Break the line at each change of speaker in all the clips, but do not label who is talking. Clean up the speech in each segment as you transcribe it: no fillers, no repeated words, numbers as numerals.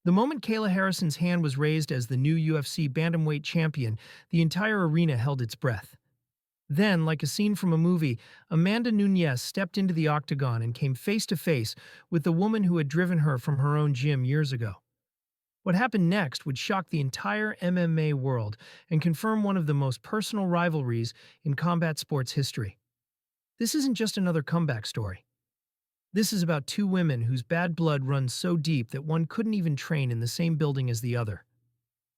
The moment Kayla Harrison's hand was raised as the new UFC bantamweight champion, the entire arena held its breath. Then, like a scene from a movie, Amanda Nunes stepped into the octagon and came face to face with the woman who had driven her from her own gym years ago. What happened next would shock the entire MMA world and confirm one of the most personal rivalries in combat sports history. This isn't just another comeback story. This is about two women whose bad blood runs so deep that one couldn't even train in the same building as the other.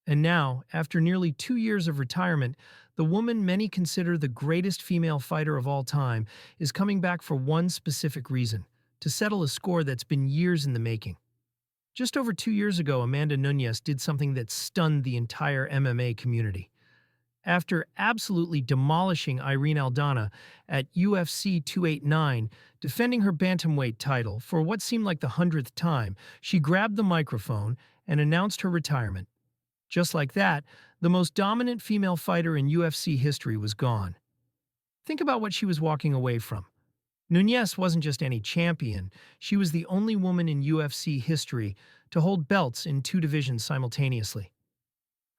And now, after nearly 2 years of retirement, the woman many consider the greatest female fighter of all time is coming back for one specific reason: to settle a score that's been years in the making. Just over 2 years ago, Amanda Nunes did something that stunned the entire MMA community. After absolutely demolishing Irene Aldana at UFC 289, defending her bantamweight title for what seemed like the 100th time, she grabbed the microphone and announced her retirement. Just like that, the most dominant female fighter in UFC history was gone. Think about what she was walking away from. Nunes wasn't just any champion, she was the only woman in UFC history to hold belts in two divisions simultaneously.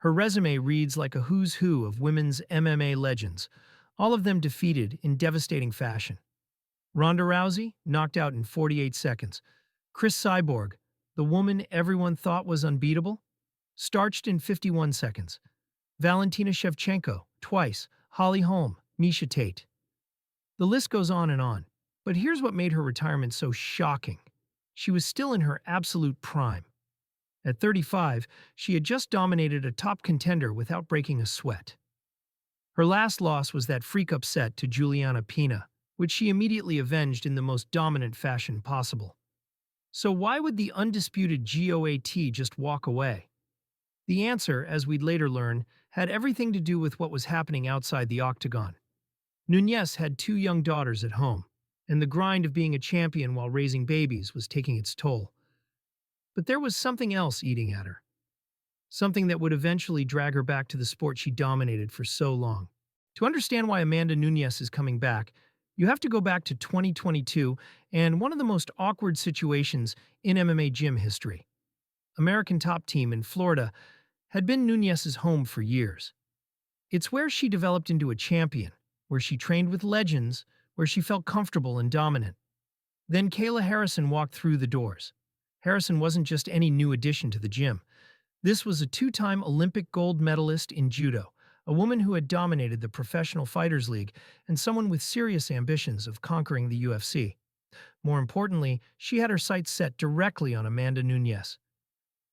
Her resume reads like a who's who of women's MMA legends, all of them defeated in devastating fashion. Ronda Rousey, knocked out in 48 seconds. Chris Cyborg, the woman everyone thought was unbeatable, starched in 51 seconds. Valentina Shevchenko, twice. Holly Holm, Miesha Tate. The list goes on and on. But here's what made her retirement so shocking. She was still in her absolute prime. At 35, she had just dominated a top contender without breaking a sweat. Her last loss was that freak upset to Juliana Pena, which she immediately avenged in the most dominant fashion possible. So why would the undisputed GOAT just walk away? The answer, as we'd later learn, had everything to do with what was happening outside the octagon. Nunes had two young daughters at home, and the grind of being a champion while raising babies was taking its toll. But there was something else eating at her. Something that would eventually drag her back to the sport she dominated for so long. To understand why Amanda Nunes is coming back, you have to go back to 2022 and one of the most awkward situations in MMA gym history. American Top Team in Florida had been Nunes' home for years. It's where she developed into a champion, where she trained with legends, where she felt comfortable and dominant. Then Kayla Harrison walked through the doors. Harrison wasn't just any new addition to the gym. This was a two-time Olympic gold medalist in judo, a woman who had dominated the Professional Fighters League, and someone with serious ambitions of conquering the UFC. More importantly, she had her sights set directly on Amanda Nunes.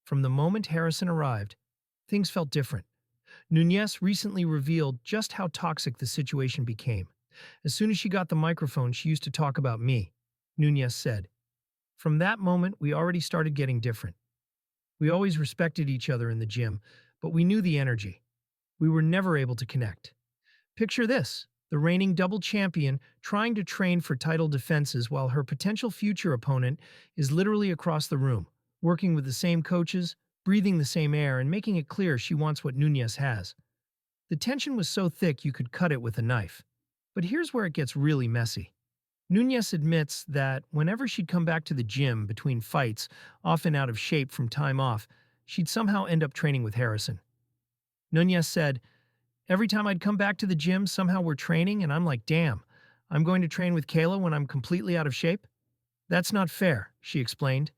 From the moment Harrison arrived, things felt different. Nunes recently revealed just how toxic the situation became. As soon as she got the microphone, she used to talk about me, Nunes said. From that moment, we already started getting different. We always respected each other in the gym, but we knew the energy. We were never able to connect. Picture this, the reigning double champion trying to train for title defenses while her potential future opponent is literally across the room, working with the same coaches, breathing the same air, and making it clear she wants what Nunes has. The tension was so thick you could cut it with a knife. But here's where it gets really messy. Nunes admits that whenever she'd come back to the gym between fights, often out of shape from time off, she'd somehow end up training with Harrison. Nunes said, "Every time I'd come back to the gym, somehow we're training, and I'm like, damn, I'm going to train with Kayla when I'm completely out of shape? That's not fair," she explained.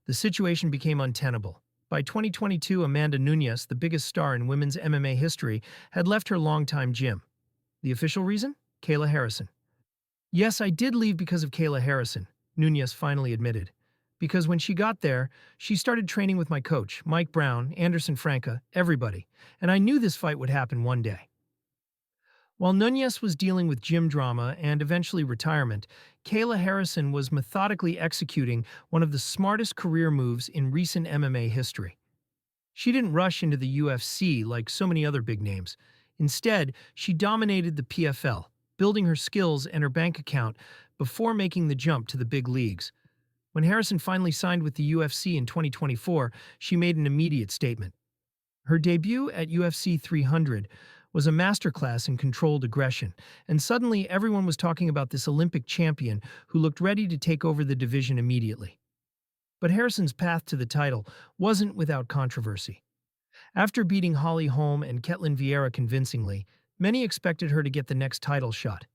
The situation became untenable. By 2022, Amanda Nunes, the biggest star in women's MMA history, had left her longtime gym. The official reason? Kayla Harrison. "Yes, I did leave because of Kayla Harrison," Nunes finally admitted. "Because when she got there, she started training with my coach, Mike Brown, Anderson Franca, everybody, and I knew this fight would happen one day." While Nunes was dealing with gym drama and eventually retirement, Kayla Harrison was methodically executing one of the smartest career moves in recent MMA history. She didn't rush into the UFC like so many other big names. Instead, she dominated the PFL, building her skills and her bank account before making the jump to the big leagues. When Harrison finally signed with the UFC in 2024, she made an immediate statement. Her debut at UFC 300 was a masterclass in controlled aggression, and suddenly everyone was talking about this Olympic champion who looked ready to take over the division immediately. But Harrison's path to the title wasn't without controversy. After beating Holly Holm and Ketlin Vieira convincingly, many expected her to get the next title shot.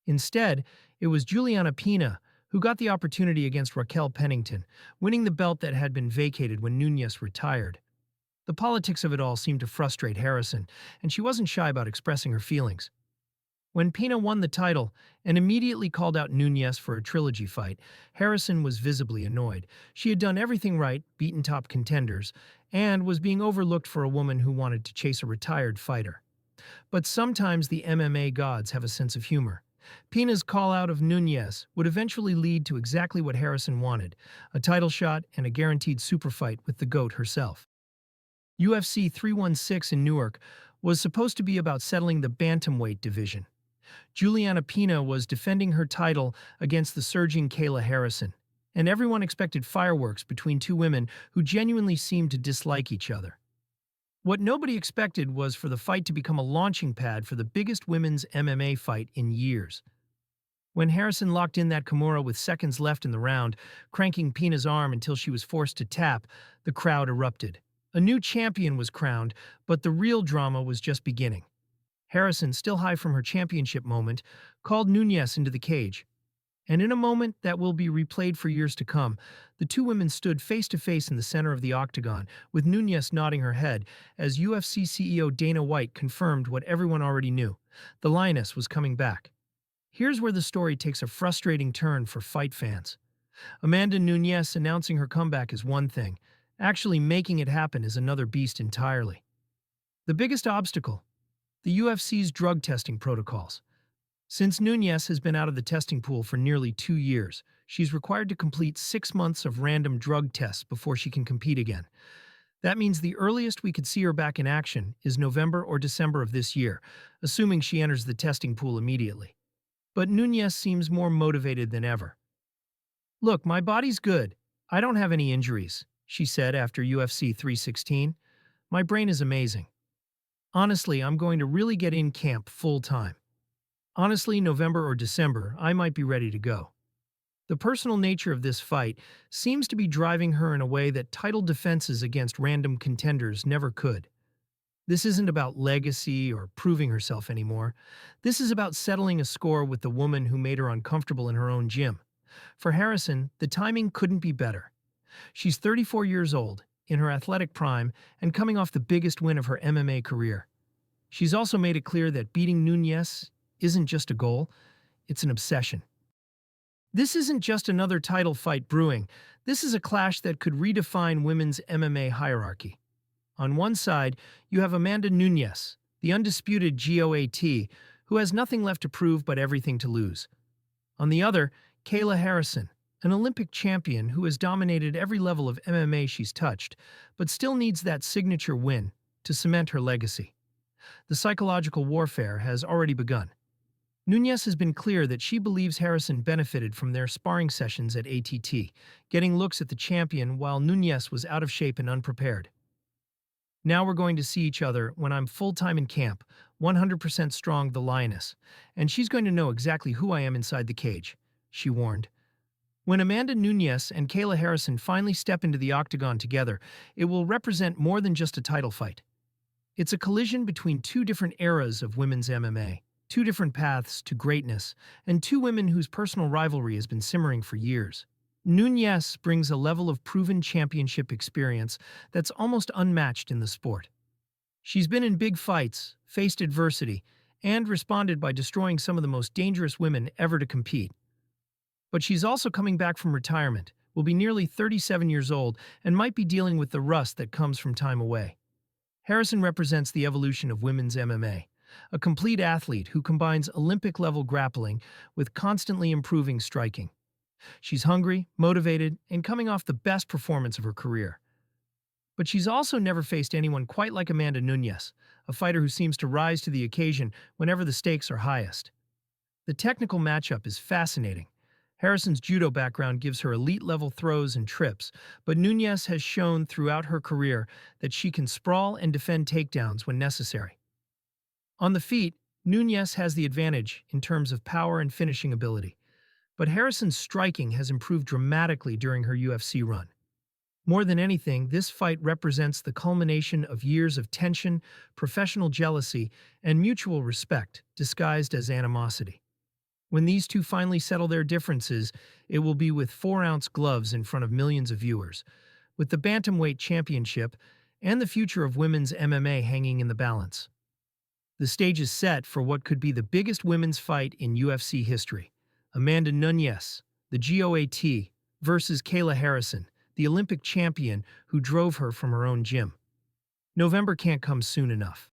Instead, it was Juliana Pena who got the opportunity against Raquel Pennington, winning the belt that had been vacated when Nunes retired. The politics of it all seemed to frustrate Harrison, and she wasn't shy about expressing her feelings. When Pena won the title and immediately called out Nunes for a trilogy fight, Harrison was visibly annoyed. She had done everything right, beaten top contenders, and was being overlooked for a woman who wanted to chase a retired fighter. But sometimes the MMA gods have a sense of humor. Pena's call-out of Nunes would eventually lead to exactly what Harrison wanted, a title shot and a guaranteed super fight with the GOAT herself. UFC 316 in Newark was supposed to be about settling the bantamweight division. Juliana Pena was defending her title against the surging Kayla Harrison, and everyone expected fireworks between two women who genuinely seemed to dislike each other. What nobody expected was for the fight to become a launching pad for the biggest women's MMA fight in years. When Harrison locked in that Kimura with seconds left in the round, cranking Pena's arm until she was forced to tap, the crowd erupted. A new champion was crowned, but the real drama was just beginning. Harrison, still high from her championship moment, called Nunes into the cage. And in a moment that will be replayed for years to come, the two women stood face to face in the center of the octagon, with Nunes nodding her head as UFC CEO Dana White confirmed what everyone already knew. The Lioness was coming back. Here's where the story takes a frustrating turn for fight fans. Amanda Nunes announcing her comeback is one thing. Actually making it happen is another beast entirely. The biggest obstacle? The UFC's drug testing protocols. Since Nunes has been out of the testing pool for nearly 2 years, she's required to complete 6 months of random drug tests before she can compete again. That means the earliest we could see her back in action is November or December of this year, assuming she enters the testing pool immediately. But Nunes seems more motivated than ever. "Look, my body's good. I don't have any injuries," she said after UFC 316. "My brain is amazing. Honestly, I'm going to really get in camp full time. Honestly, November or December, I might be ready to go." The personal nature of this fight seems to be driving her in a way that title defenses against random contenders never could. This isn't about legacy or proving herself anymore. This is about settling a score with the woman who made her uncomfortable in her own gym. For Harrison, the timing couldn't be better. She's 34 years old, in her athletic prime, and coming off the biggest win of her MMA career. She's also made it clear that beating Nunes isn't just a goal, it's an obsession. This isn't just another title fight brewing. This is a clash that could redefine women's MMA hierarchy. On one side, you have Amanda Nunes, the undisputed GOAT, who has nothing left to prove but everything to lose. On the other, Kayla Harrison, an Olympic champion who has dominated every level of MMA she's touched, but still needs that signature win to cement her legacy. The psychological warfare has already begun. Nunes has been clear that she believes Harrison benefited from their sparring sessions at ATT, getting looks at the champion while Nunes was out of shape and unprepared. "Now we're going to see each other when I'm full-time in camp, 100% strong, the Lioness, and she's going to know exactly who I am inside the cage," she warned. When Amanda Nunes and Kayla Harrison finally step into the octagon together, it will represent more than just a title fight. It's a collision between two different eras of women's MMA, two different paths to greatness, and two women whose personal rivalry has been simmering for years. Nunes brings a level of proven championship experience that's almost unmatched in the sport. She's been in big fights, faced adversity, and responded by destroying some of the most dangerous women ever to compete. But she's also coming back from retirement, will be nearly 37 years old, and might be dealing with the rust that comes from time away. Harrison represents the evolution of women's MMA, a complete athlete who combines Olympic-level grappling with constantly improving striking. She's hungry, motivated, and coming off the best performance of her career. But she's also never faced anyone quite like Amanda Nunes, a fighter who seems to rise to the occasion whenever the stakes are highest. The technical matchup is fascinating. Harrison's judo background gives her elite-level throws and trips, but Nunes has shown throughout her career that she can sprawl and defend takedowns when necessary. On the feet, Nunes has the advantage in terms of power and finishing ability, but Harrison's striking has improved dramatically during her UFC run. More than anything, this fight represents the culmination of years of tension, professional jealousy, and mutual respect, disguised as animosity. When these two finally settle their differences, it will be with 4-ounce gloves in front of millions of viewers, with the Bantamweight Championship and the future of women's MMA hanging in the balance. The stage is set for what could be the biggest women's fight in UFC history. Amanda Nunes, the GOAT, versus Kayla Harrison, the Olympic champion who drove her from her own gym. November can't come soon enough.